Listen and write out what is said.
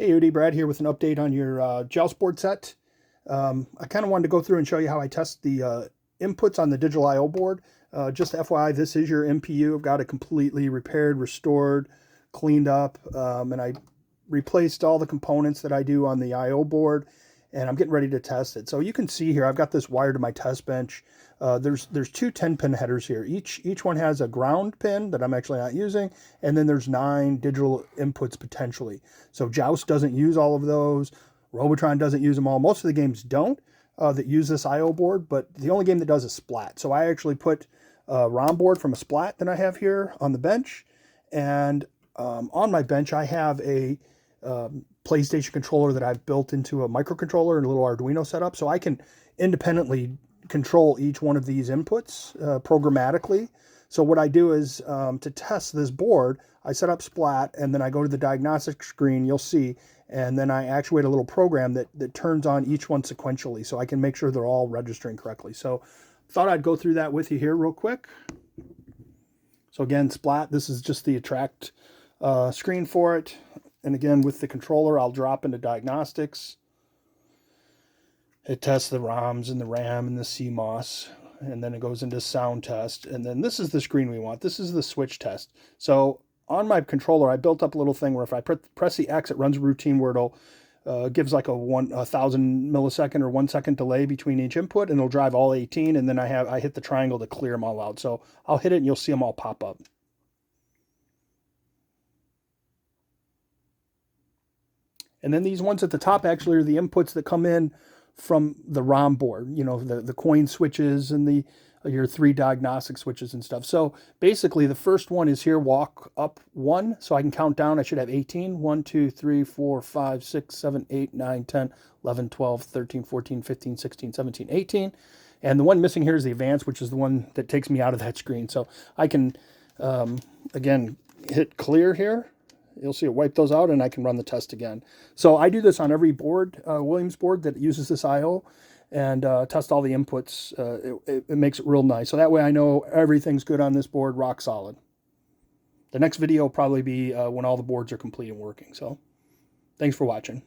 Hey Udi, Brad here with an update on your Joust board set. I kind of wanted to go through and show you how I test the inputs on the digital I/O board. Just FYI, this is your MPU. I've got it completely repaired, restored, cleaned up, and I replaced all the components that I do on the I/O board, and I'm getting ready to test it. So you can see here, I've got this wired to my test bench. There's two 10-pin headers here. Each one has a ground pin that I'm actually not using, and then there's 9 digital inputs potentially. So Joust doesn't use all of those. Robotron doesn't use them all. Most of the games don't that use this I/O board, but the only game that does is Splat. So I actually put a ROM board from a Splat that I have here on the bench, and on my bench I have a PlayStation controller that I've built into a microcontroller and a little Arduino setup, so I can independently control each one of these inputs programmatically. So what I do is to test this board, I set up Splat, and then I go to the diagnostic screen, you'll see, and then I actuate a little program that turns on each one sequentially so I can make sure they're all registering correctly. So thought I'd go through that with you here real quick. So again, Splat, this is just the attract screen for it. And again, with the controller, I'll drop into diagnostics. It tests the ROMs and the RAM and the CMOS, and then it goes into sound test. And then this is the screen we want. This is the switch test. So on my controller, I built up a little thing where if I press the X, it runs a routine where it'll gives like a 1,000 millisecond or 1 second delay between each input, and it'll drive all 18. And then I hit the triangle to clear them all out. So I'll hit it, and you'll see them all pop up. And then these ones at the top actually are the inputs that come in from the ROM board, you know, the coin switches and your 3 diagnostic switches and stuff. So basically the first one is here, walk up 1. So I can count down. I should have 18. 1, 2, 3, 4, 5, 6, 7, 8, 9, 10, 11, 12, 13, 14, 15, 16, 17, 18. And the one missing here is the advanced, which is the one that takes me out of that screen. So I can, again, hit clear here. You'll see it wipe those out, and I can run the test again. So I do this on every board, Williams board that uses this I/O, and test all the inputs. It makes it real nice. So that way I know everything's good on this board, rock solid. The next video will probably be when all the boards are complete and working. So thanks for watching.